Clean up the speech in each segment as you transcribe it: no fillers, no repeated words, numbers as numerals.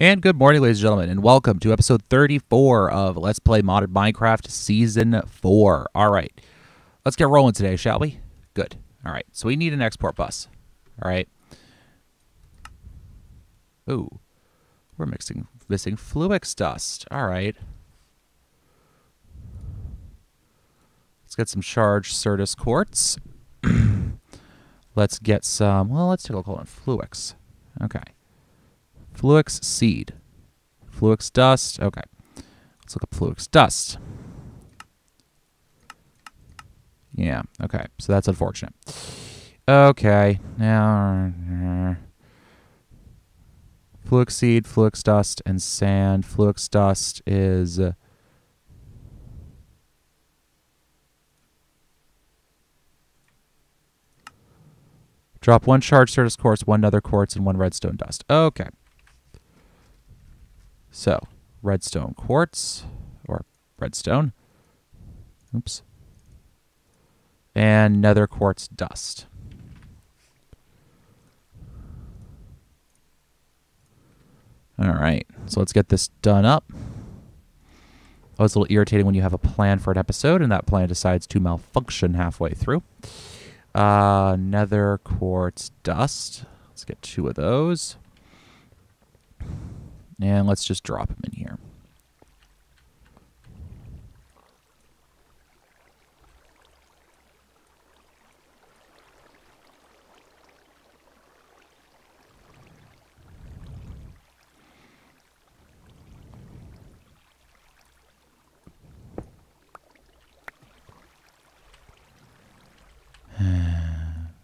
And good morning, ladies and gentlemen, and welcome to episode 34 of Let's Play Modded Minecraft Season 4. All right, let's get rolling today, shall we? Good. All right, so we need an export bus. All right. Ooh, we're missing Fluix dust. All right. Let's get some charged Certus quartz. Let's get some, well, let's take a look on Fluix. Okay. Fluix seed. Fluix dust. Okay. Let's look up Fluix dust. Yeah, okay. So that's unfortunate. Okay. Now, Fluix seed, Fluix dust, and sand. Fluix dust is... drop one charged Certus quartz, one nether quartz, and one redstone dust. Okay. So, redstone quartz, or redstone. Oops. And nether quartz dust. All right, so let's get this done up. Oh, it's a little irritating when you have a plan for an episode and that plan decides to malfunction halfway through. Nether quartz dust. Let's get 2 of those. And let's just drop them in here.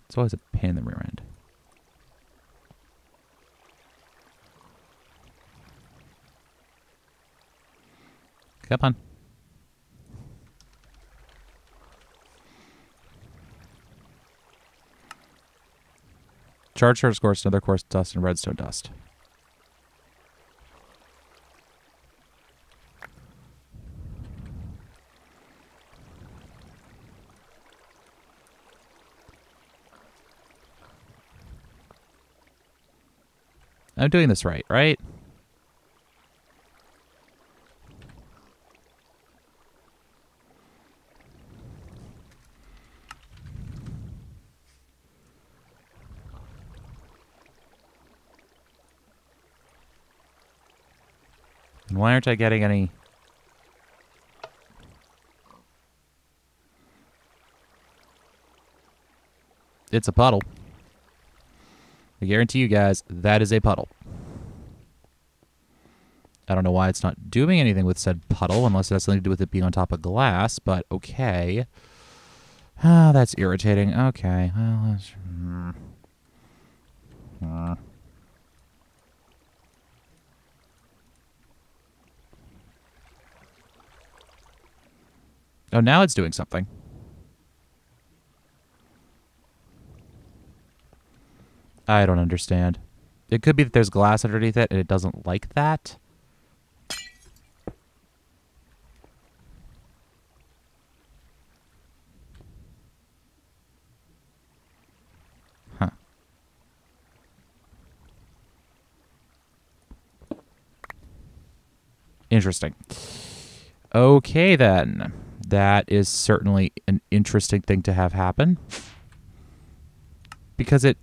It's always a pain in the rear end. Come on. Charged Certus quartz, nether quartz dust, and redstone dust. I'm doing this right, right? And why aren't I getting any... It's a puddle. I guarantee you guys, that is a puddle. I don't know why it's not doing anything with said puddle, unless it has something to do with it being on top of glass, but okay. Ah, that's irritating. Okay, well, let's... Oh, now it's doing something. I don't understand. It could be that there's glass underneath it and it doesn't like that. Huh. Interesting. Okay, then. That is certainly an interesting thing to have happen. Because it...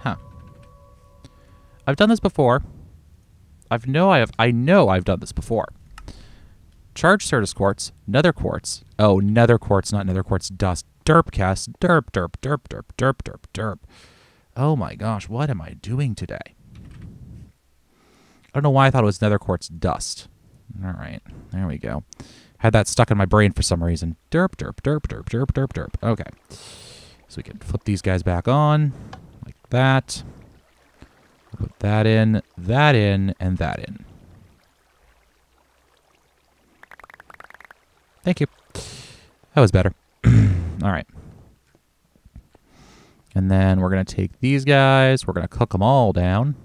Huh. I've done this before. I know I've done this before. Charged Certus quartz, nether quartz. Oh, nether quartz, not nether quartz dust. Derpcast. Derp, derp, derp, derp, derp, derp, derp. Oh my gosh, what am I doing today? I don't know why I thought it was nether quartz dust. All right, there we go. Had that stuck in my brain for some reason. Derp, derp, derp, derp, derp, derp, derp. Okay. So we can flip these guys back on, like that. We'll put that in, and that in. Thank you. That was better. All right. And then we're going to take these guys. We're going to cook them all down.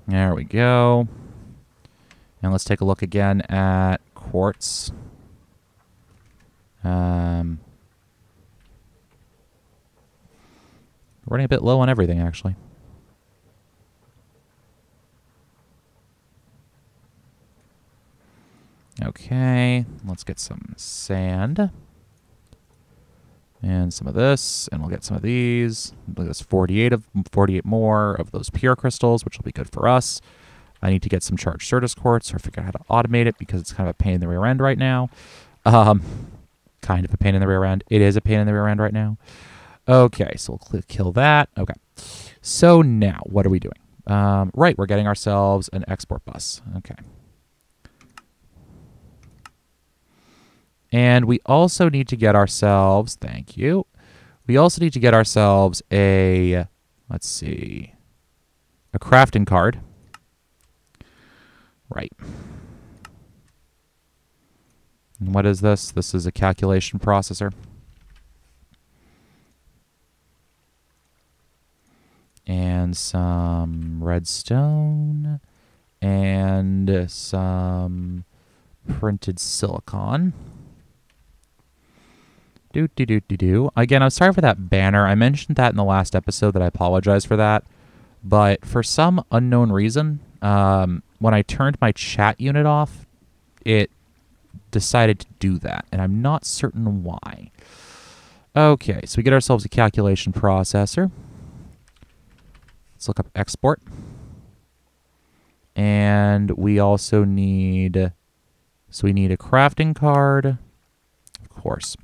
There we go. And let's take a look again at quartz. We're running a bit low on everything, actually. Okay, let's get some sand. And some of this, and we'll get some of these. There's 48 more of those pure crystals, which will be good for us. I need to get some charged Certus quartz, or figure out how to automate it because it's kind of a pain in the rear end right now. Kind of a pain in the rear end. It is a pain in the rear end right now. Okay, so we'll kill that. Okay, so now what are we doing? Right, we're getting ourselves an export bus. Okay. And we also need to get ourselves, thank you, we also need to get ourselves a, let's see, a crafting card. Right. And what is this? This is a calculation processor. And some redstone. And some printed silicon. Again, I'm sorry for that banner. I mentioned that in the last episode that I apologize for that. But for some unknown reason, when I turned my chat unit off, it decided to do that. And I'm not certain why. Okay, so we get ourselves a calculation processor. Let's look up export. And we also need... So we need a crafting card. Of course.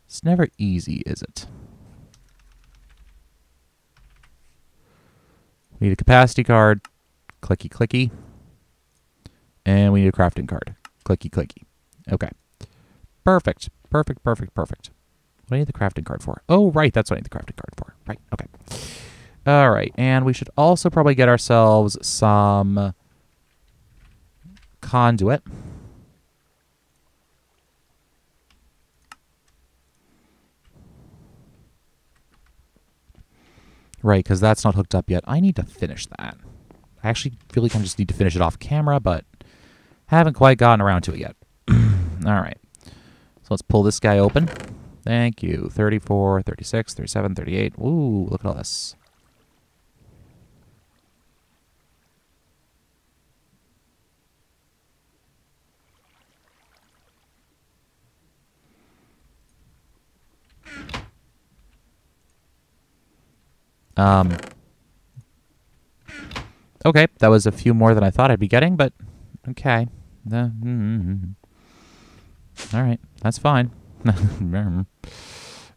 It's never easy, is it? We need a capacity card. Clicky, clicky. And we need a crafting card. Clicky, clicky. Okay. Perfect. Perfect, perfect, perfect. What do I need the crafting card for? Oh, right. That's what I need the crafting card for. Right. Okay. All right. And we should also probably get ourselves some conduit. Right, because that's not hooked up yet. I need to finish that. I actually feel like I just need to finish it off camera, but haven't quite gotten around to it yet. All right. So let's pull this guy open. Thank you. 34, 36, 37, 38. Ooh, look at all this. Okay, that was a few more than I thought I'd be getting, but okay. All right, that's fine.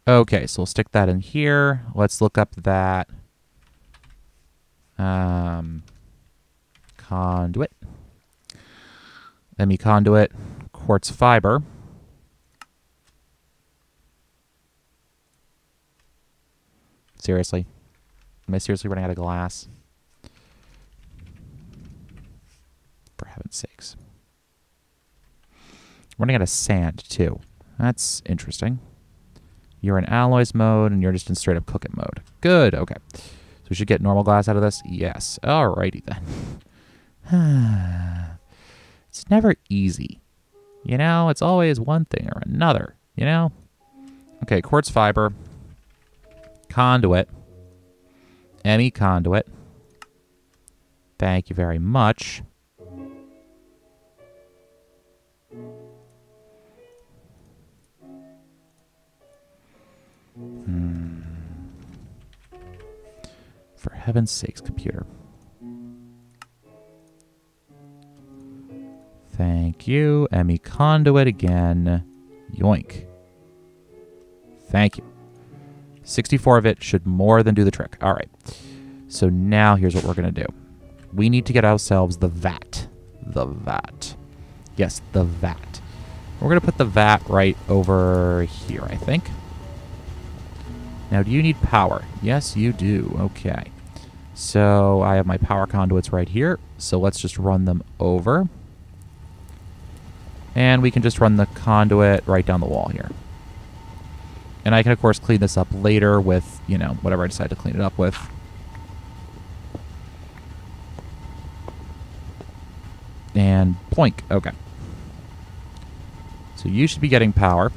Okay, so we'll stick that in here. Let's look up that conduit. ME conduit, quartz fiber. Seriously? Am I seriously running out of glass? For heaven's sakes. Running out of sand, too. That's interesting. You're in alloys mode, and you're just in straight-up cook it mode. Good, okay. So we should get normal glass out of this? Yes. Alrighty, then. It's never easy. You know, it's always one thing or another, you know? Okay, quartz fiber. Conduit. ME conduit. Thank you very much. For heaven's sakes, computer. Thank you. ME conduit again. Yoink. Thank you. 64 of it should more than do the trick. All right. So now here's what we're going to do. We need to get ourselves the vat. The vat. Yes, the vat. We're going to put the vat right over here, I think. Now, do you need power? Yes, you do. Okay. So I have my power conduits right here. So let's just run them over. And we can just run the conduit right down the wall here. And I can, of course, clean this up later with, you know, whatever I decide to clean it up with. And ploink. Okay. So you should be getting power.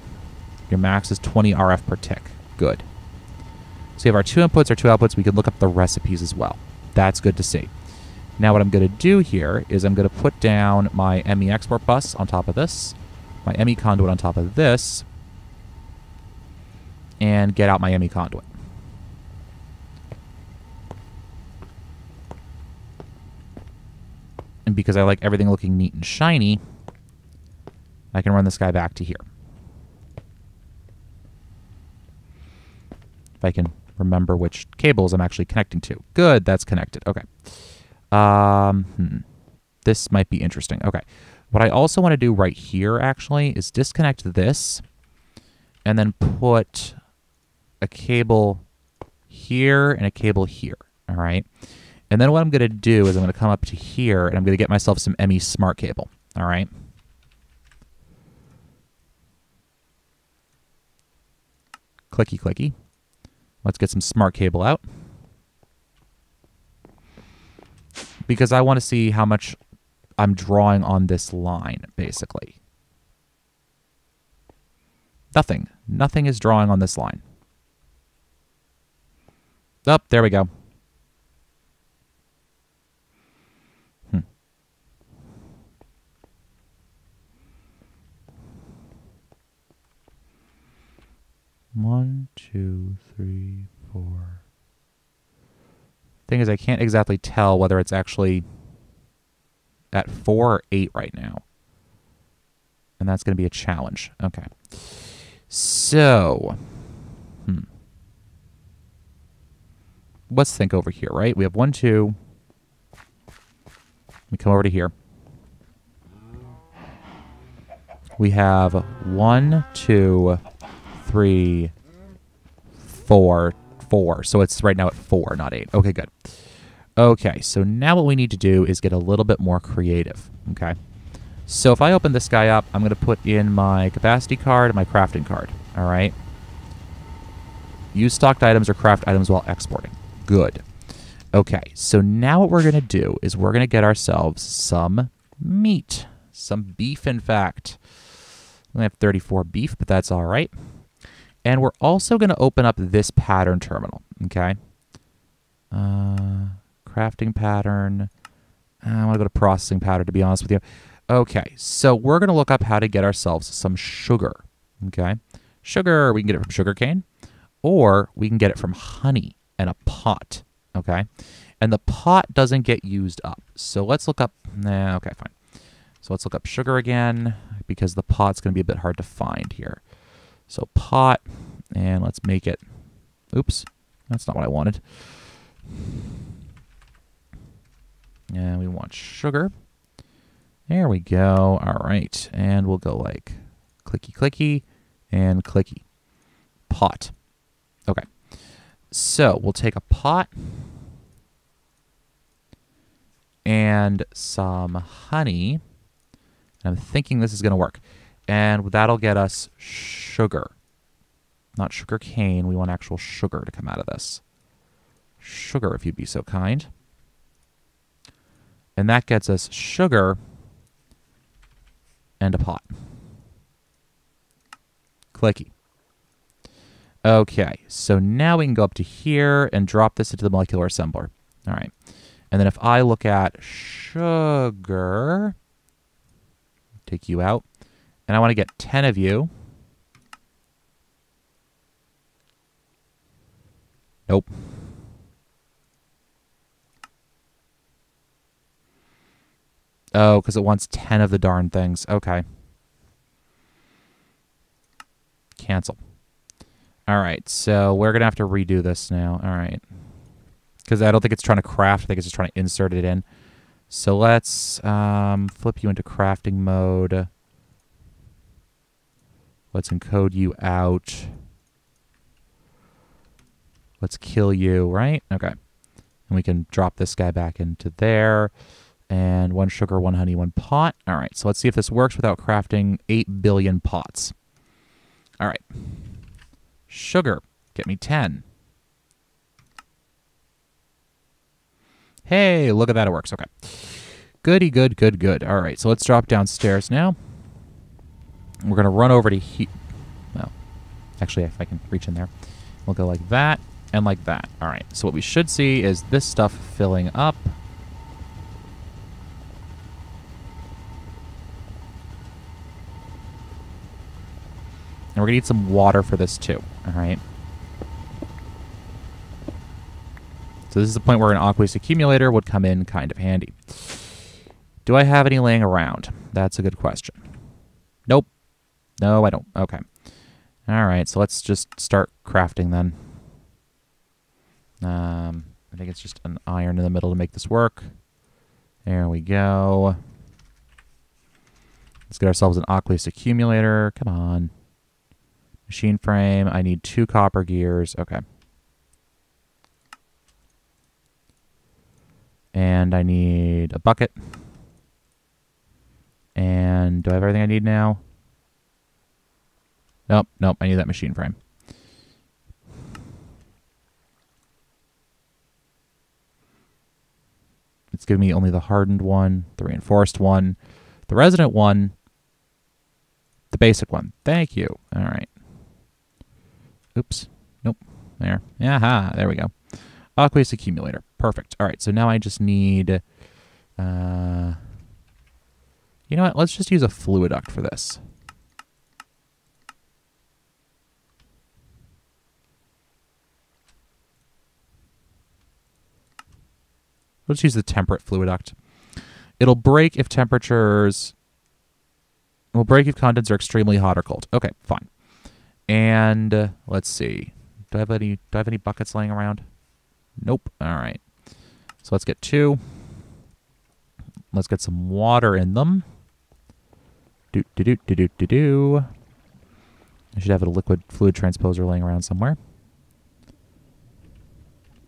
Your max is 20 RF per tick. Good. So we have our 2 inputs, our 2 outputs. We can look up the recipes as well. That's good to see. Now what I'm going to do here is I'm going to put down my ME export bus on top of this, my ME conduit on top of this, and get out my ME conduit. And because I like everything looking neat and shiny, I can run this guy back to here. If I can remember which cables I'm actually connecting to. Good, that's connected. Okay. This might be interesting. Okay. What I also want to do right here, actually, is disconnect this and then put a cable here and a cable here. All right. And then what I'm going to do is I'm going to come up to here and I'm going to get myself some ME smart cable. All right. Clicky, clicky. Let's get some smart cable out. Because I want to see how much I'm drawing on this line, basically. Nothing. Nothing is drawing on this line. Oh, there we go. 1, 2, 3, 4. Thing is, I can't exactly tell whether it's actually at 4 or 8 right now. And that's going to be a challenge. Okay. So, let's think over here, right? We have 1, 2. We come over to here. We have 1, 2, 3, 4, 4. So it's right now at 4, not 8. Okay, good. Okay, so now what we need to do is get a little bit more creative. Okay. So if I open this guy up, I'm going to put in my capacity card and my crafting card. All right. Use stocked items or craft items while exporting. Good. Okay, so now what we're going to do is we're going to get ourselves some meat. Some beef, in fact. We have 34 beef, but that's all right. And we're also going to open up this pattern terminal, okay? Crafting pattern. I want to go to processing pattern, to be honest with you. Okay, so we're going to look up how to get ourselves some sugar, okay? Sugar, we can get it from sugarcane, or we can get it from honey and a pot, okay? And the pot doesn't get used up. So let's look up, okay, fine. So let's look up sugar again, because the pot's going to be a bit hard to find here. So pot, and let's make it, oops, that's not what I wanted. And we want sugar. There we go. All right. And we'll go like clicky, clicky, and clicky. Pot. Okay. So we'll take a pot and some honey. And I'm thinking this is going to work. And that'll get us sugar. Not sugar cane. We want actual sugar to come out of this. Sugar, if you'd be so kind. And that gets us sugar and a pot. Clicky. Okay, so now we can go up to here and drop this into the molecular assembler. All right. And then if I look at sugar, take you out, and I want to get 10 of you. Nope. Oh, because it wants 10 of the darn things. Okay. Cancel. All right, so we're going to have to redo this now. All right. Because I don't think it's trying to craft. I think it's just trying to insert it in. So let's flip you into crafting mode. Let's encode you out. Let's kill you, right? Okay. And we can drop this guy back into there. And 1 sugar, 1 honey, 1 pot. All right, so let's see if this works without crafting 8 billion pots. All right. Sugar, get me 10. Hey, look at that, it works. Okay. Goody, good, good, good. All right, so let's drop downstairs now. We're going to run over to here. Well, Actually, if I can reach in there. We'll go like that and like that. All right. So what we should see is this stuff filling up. And we're going to need some water for this too. All right. So this is the point where an aqueous accumulator would come in kind of handy. Do I have any laying around? That's a good question. Nope. No, I don't. Okay. All right. So let's just start crafting then. I think it's just an iron in the middle to make this work. There we go. Let's get ourselves an aqueous accumulator. Come on. Machine frame. I need 2 copper gears. Okay. And I need a bucket. And do I have everything I need now? Nope, nope, I need that machine frame. It's giving me only the hardened one, the reinforced one, the resonant one, the basic one. Thank you. All right. Oops. Nope. There. Aha, there we go. Aqueous accumulator. Perfect. All right, so now I just need... you know what? Let's just use a fluiduct for this. Let's use the temperate fluiduct. It'll break if temperatures... It will break if contents are extremely hot or cold. Okay, fine. And let's see. Do I have any buckets laying around? Nope. All right. So let's get 2. Let's get some water in them. I should have a liquid fluid transposer laying around somewhere.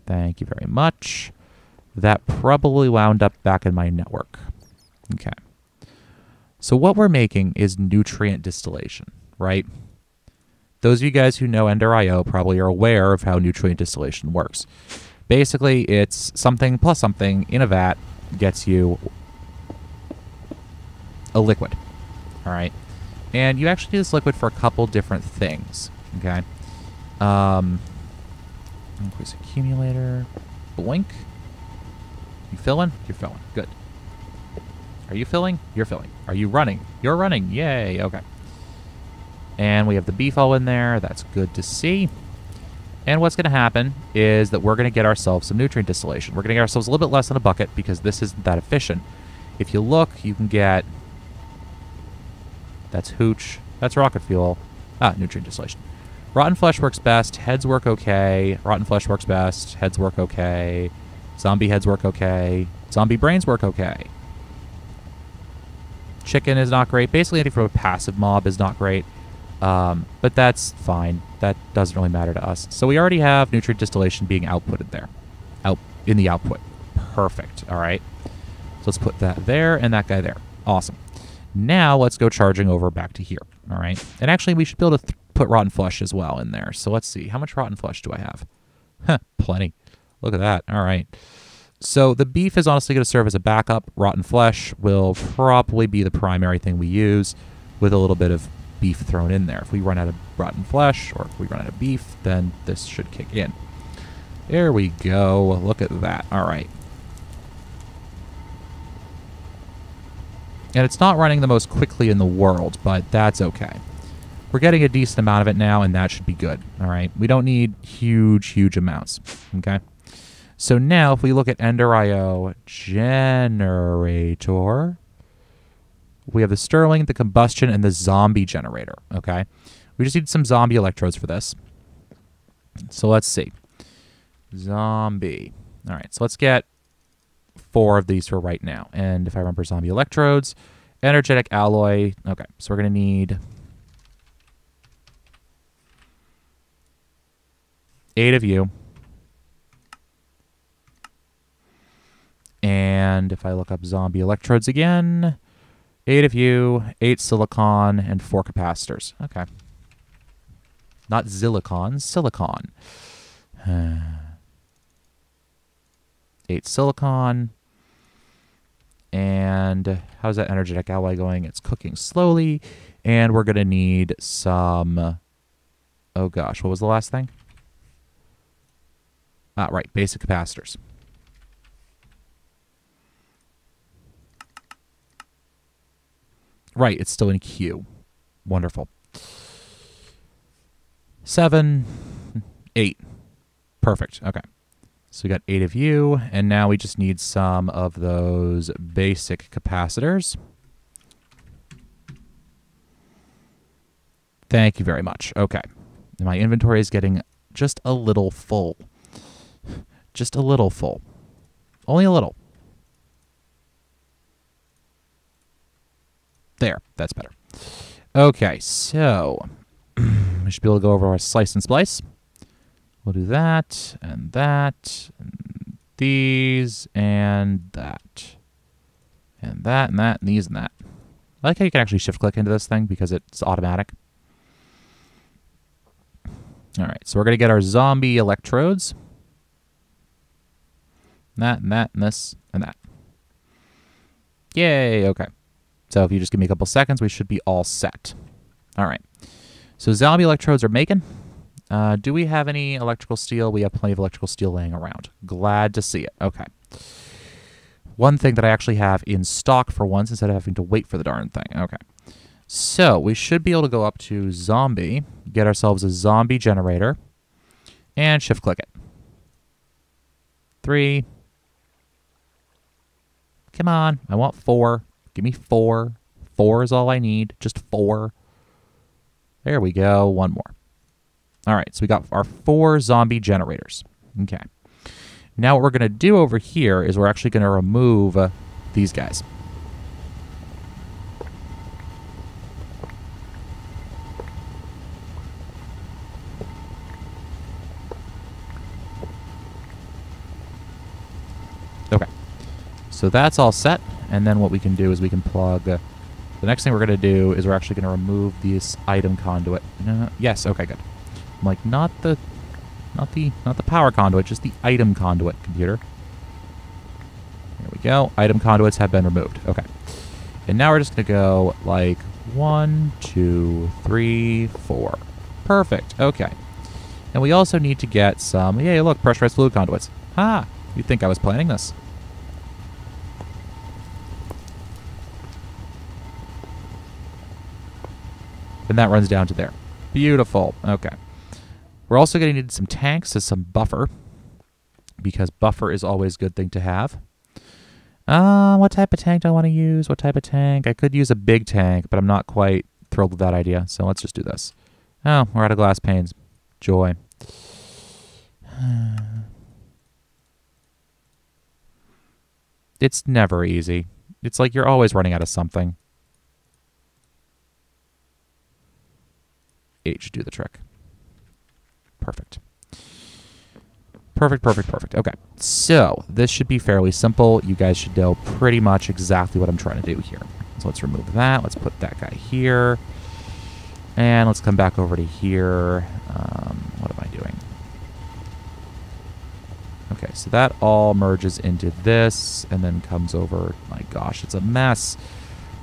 Thank you very much. That probably wound up back in my network. Okay. So what we're making is nutrient distillation, right? Those of you guys who know Ender.io probably are aware of how nutrient distillation works. Basically, it's something plus something in a vat gets you a liquid, all right? And you actually need this liquid for a couple different things, okay? Increase accumulator, blink. You filling? You're filling, good. Are you filling? You're filling. Are you running? You're running, yay, okay. And we have the beef all in there, that's good to see. And what's going to happen is that we're going to get ourselves some nutrient distillation. We're going to get ourselves a little bit less than a bucket because this isn't that efficient. If you look, you can get... That's hooch. That's rocket fuel. Nutrient distillation. Rotten flesh works best. Heads work okay. Rotten flesh works best. Heads work okay. Zombie heads work okay. Zombie brains work okay. Chicken is not great. Basically, anything from a passive mob is not great. But that's fine. That doesn't really matter to us. So we already have nutrient distillation being outputted there. Out in the output. Perfect. All right. So let's put that there and that guy there. Awesome. Now let's go charging over back to here. All right. And actually, we should be able to put rotten flesh as well in there. So let's see. How much rotten flesh do I have? Huh, plenty. Look at that. All right. So the beef is honestly going to serve as a backup. Rotten flesh will probably be the primary thing we use with a little bit of beef thrown in there. If we run out of rotten flesh or if we run out of beef, then this should kick in. There we go. Look at that. All right. And it's not running the most quickly in the world, but that's okay. We're getting a decent amount of it now, and that should be good. All right. We don't need huge amounts. Okay. So now if we look at Ender.io generator, we have the Stirling, the combustion, and the zombie generator, okay? We just need some zombie electrodes for this. So let's see. Zombie. All right, so let's get 4 of these for right now. And if I remember zombie electrodes, energetic alloy. Okay, so we're going to need 8 of you. And if I look up zombie electrodes again, 8 of you, 8 silicon, and 4 capacitors. Okay. Not silicon, silicon. 8 silicon. And how's that energetic alloy going? It's cooking slowly. And we're going to need some Oh gosh, what was the last thing? Ah, right, basic capacitors. Right, it's still in queue. Wonderful. 7, 8. Perfect. Okay. So we got 8 of you, and now we just need some of those basic capacitors. Thank you very much. Okay. My inventory is getting just a little full. Just a little full. Only a little. There. That's better. Okay, so we should be able to go over our slice and splice. We'll do that, and these, and that. And that, and that, and these, and that. I like how you can actually shift-click into this thing because it's automatic. All right, so we're going to get our zombie electrodes. That, and that, and this, and that. Yay, okay. So if you just give me a couple seconds, we should be all set. All right. So zombie electrodes are making. Do we have any electrical steel? We have plenty of electrical steel laying around. Glad to see it. Okay. One thing that I actually have in stock for once instead of having to wait for the darn thing. Okay. So we should be able to go up to zombie, get ourselves a zombie generator, and shift click it. 3. Come on. I want 4. Give me 4. 4 is all I need. Just 4. There we go. One more. All right, so we got our 4 zombie generators. Okay. Now what we're going to do over here is we're actually going to remove these guys. Okay. So that's all set. And then what we can do is we can plug... the next thing we're going to do is we're actually going to remove this item conduit. Yes, okay, good. I'm like, not the power conduit, just the item conduit, computer. There we go. Item conduits have been removed. Okay. And now we're just going to go like 1, 2, 3, 4. Perfect. Okay. And we also need to get some... Yay, look, pressurized fluid conduits. Ha! You'd think I was planning this. And that runs down to there. Beautiful. Okay. We're also going to need some tanks as some buffer, because buffer is always a good thing to have. What type of tank do I want to use? What type of tank? I could use a big tank, but I'm not quite thrilled with that idea, so let's just do this. Oh, we're out of glass panes. Joy. It's never easy. It's like you're always running out of something. H, do the trick. Perfect. Perfect, perfect, perfect. Okay, so this should be fairly simple. You guys should know pretty much exactly what I'm trying to do here. So let's remove that. Let's put that guy here. And let's come back over to here. What am I doing? Okay, so that all merges into this and then comes over. My gosh, it's a mess.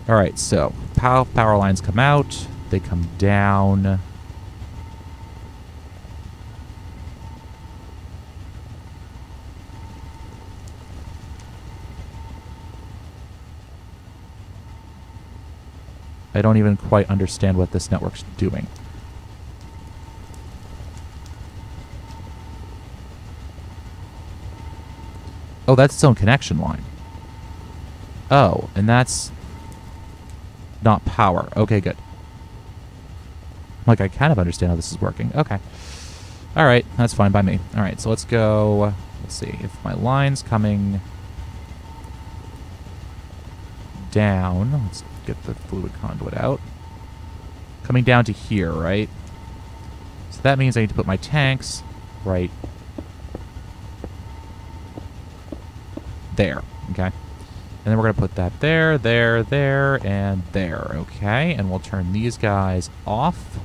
All right, so power lines come out. They come down. I don't even quite understand what this network's doing. Oh, that's its own connection line. Oh, and that's not power. Okay, good. Like, I kind of understand how this is working. Okay. All right, that's fine by me. All right, so let's go. Let's see if my line's coming down. Let's get the fluid conduit out. Coming down to here, right? So that means I need to put my tanks right there, okay? And then we're going to put that there, there, there, and there, okay? And we'll turn these guys off.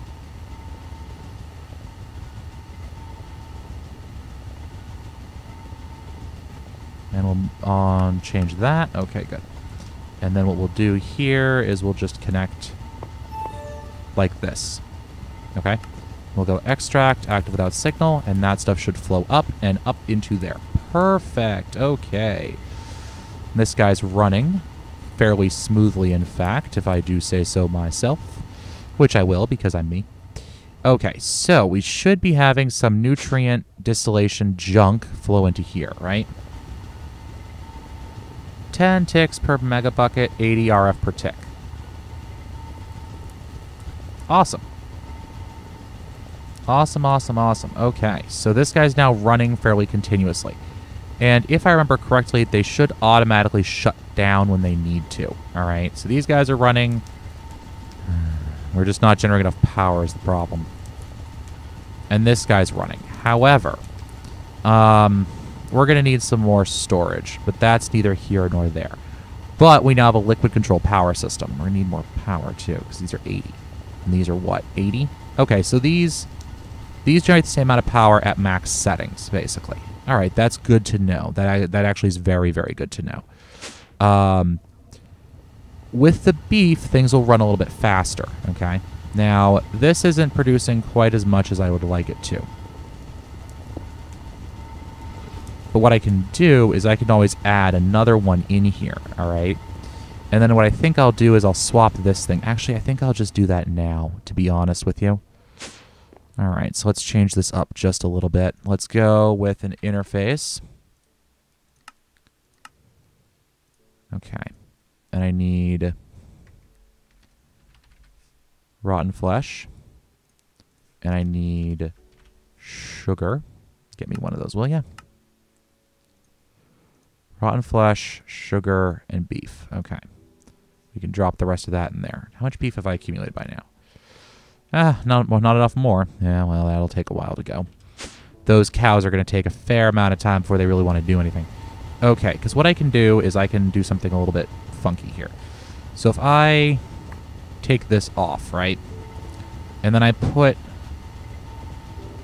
And we'll change that. Okay, good. And then what we'll do here is we'll just connect like this. Okay? We'll go extract, active without signal, and that stuff should flow up and up into there. Perfect. Okay. This guy's running fairly smoothly, in fact, if I do say so myself, which I will because I'm me. Okay, so we should be having some nutrient distillation junk flow into here, right? 10 ticks per mega bucket, 80 RF per tick. Awesome. Awesome, awesome, awesome. Okay, so this guy's now running fairly continuously. And if I remember correctly, they should automatically shut down when they need to. All right, so these guys are running. We're just not generating enough power is the problem. And this guy's running. However, we're going to need some more storage, but that's neither here nor there. But we now have a liquid control power system. We're going to need more power, too, because these are 80. And these are what, 80? Okay, so these generate the same amount of power at max settings, basically. All right, that's good to know. That actually is very, very good to know. With the beef, things will run a little bit faster, okay? Now, this isn't producing quite as much as I would like it to. But what I can do is I can always add another one in here, all right? And then what I think I'll do is I'll swap this thing. Actually, I think I'll just do that now, to be honest with you. All right, so let's change this up just a little bit. Let's go with an interface. Okay. And I need rotten flesh. And I need sugar. Get me one of those, will ya? Rotten flesh, sugar, and beef. Okay. We can drop the rest of that in there. How much beef have I accumulated by now? Not enough more. Yeah, well, that'll take a while to go. Those cows are going to take a fair amount of time before they really want to do anything. Okay, because what I can do is I can do something a little bit funky here. So if I take this off, right? And then I put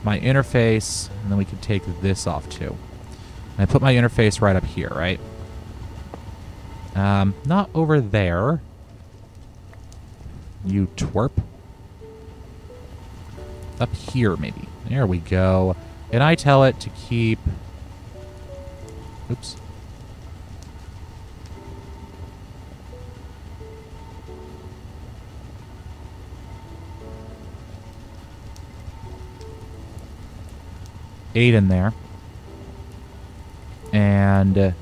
my interface, and then we can take this off too. And I put my interface right up here, right? Not over there. You twerp. Up here, maybe. There we go. And I tell it to keep... Oops. Eight in there. And...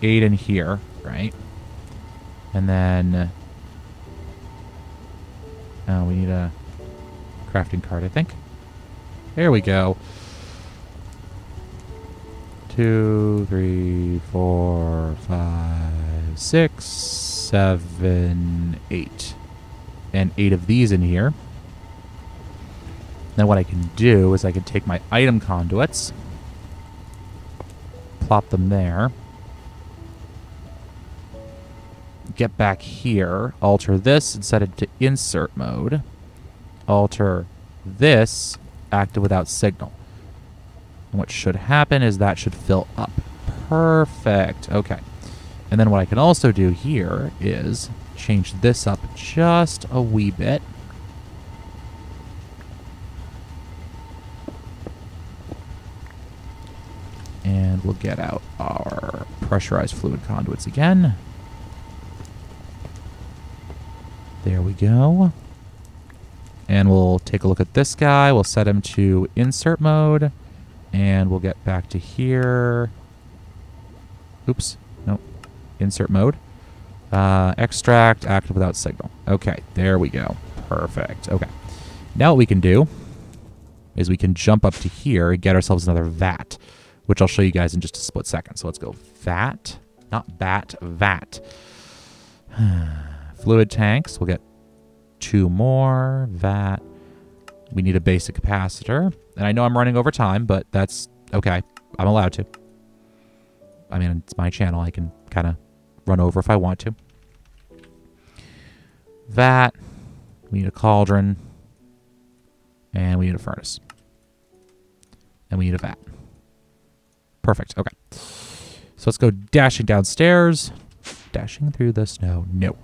8 in here, right? And then... Oh, we need a crafting card, I think. There we go. 2, 3, 4, 5, 6, 7, 8. And 8 of these in here. Then what I can do is I can take my item conduits, plop them there, get back here, alter this and set it to insert mode, alter this, active without signal. And what should happen is that should fill up. Perfect. Okay. And then what I can also do here is change this up just a wee bit. And we'll get out our pressurized fluid conduits again. There we go. And we'll take a look at this guy. We'll set him to insert mode. And we'll get back to here. Oops. Nope. Insert mode. Extract, active without signal. Okay, there we go. Perfect. Okay. Now what we can do is we can jump up to here and get ourselves another vat, which I'll show you guys in just a split second. So let's go vat. Not bat, vat. Fluid tanks. We'll get 2 more. Vat. We need a basic capacitor. And I know I'm running over time, but that's okay. I'm allowed to. I mean, it's my channel. I can kind of run over if I want to. Vat. We need a cauldron. And we need a furnace. And we need a vat. Perfect. Okay. So let's go dashing downstairs. Dashing through the snow. No.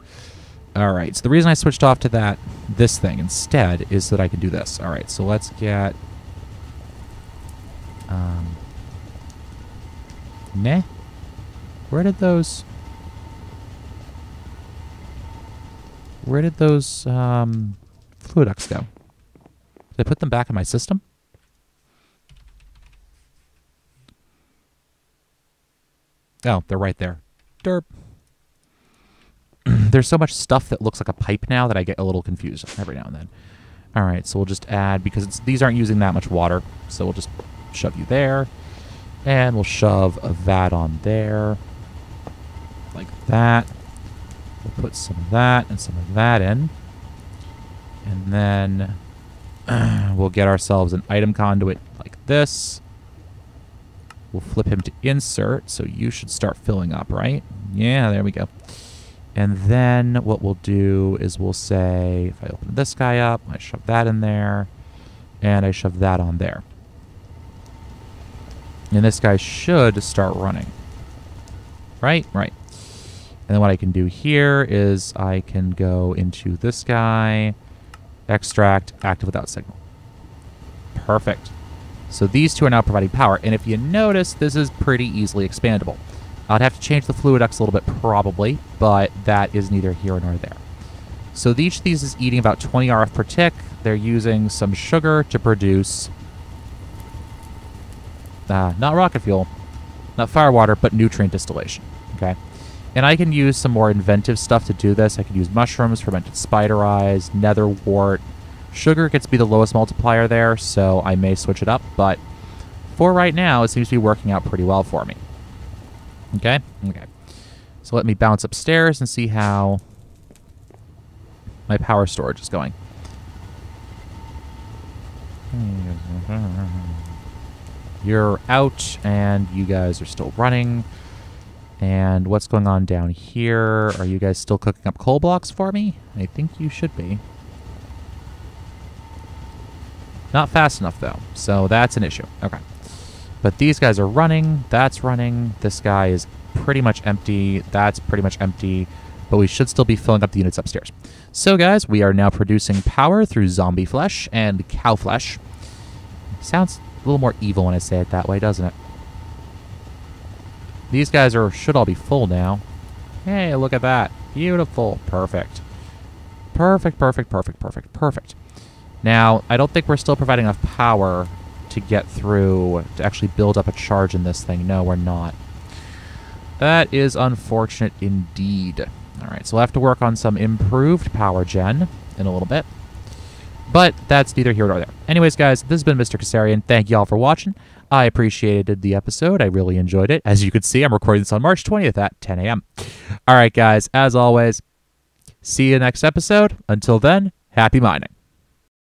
All right, so the reason I switched off to this thing instead is that I can do this. All right, so let's get... Meh? Where did those fluid ducts go? Did I put them back in my system? Oh, they're right there. Derp. There's so much stuff that looks like a pipe now that I get a little confused every now and then. All right, so we'll just add, because these aren't using that much water, so we'll just shove you there. And we'll shove that on there. Like that. We'll put some of that and some of that in. And then we'll get ourselves an item conduit like this. We'll flip him to insert, so you should start filling up, right? Yeah, there we go. And then what we'll do is we'll say, if I open this guy up, I shove that in there, and I shove that on there. And this guy should start running. Right? Right. And then what I can do here is I can go into this guy, extract, active without signal. Perfect. So these two are now providing power. And if you notice, this is pretty easily expandable. I'd have to change the fluid ducts a little bit probably, but that is neither here nor there. So each of these is eating about 20 RF per tick. They're using some sugar to produce, not rocket fuel, not firewater, but nutrient distillation, okay? And I can use some more inventive stuff to do this. I can use mushrooms, fermented spider eyes, nether wart. Sugar gets to be the lowest multiplier there, so I may switch it up, but for right now, it seems to be working out pretty well for me. Okay? Okay. So let me bounce upstairs and see how my power storage is going. You're out, and you guys are still running. And what's going on down here? Are you guys still cooking up coal blocks for me? I think you should be. Not fast enough, though, so that's an issue. Okay. But these guys are running. That's running. This guy is pretty much empty. That's pretty much empty. But we should still be filling up the units upstairs. So, guys, we are now producing power through zombie flesh and cow flesh. Sounds a little more evil when I say it that way, doesn't it? These guys should all be full now. Hey, look at that. Beautiful. Perfect. Perfect, perfect, perfect, perfect, perfect. Now, I don't think we're still providing enough power to get through, to actually build up a charge in this thing. No, we're not. That is unfortunate indeed. All right, so we'll have to work on some improved power gen in a little bit. But that's neither here nor there. Anyways, guys, this has been Mr. Kassarian. Thank you all for watching. I appreciated the episode. I really enjoyed it. As you can see, I'm recording this on March 20th at 10 a.m. All right, guys, as always, see you next episode. Until then, happy mining.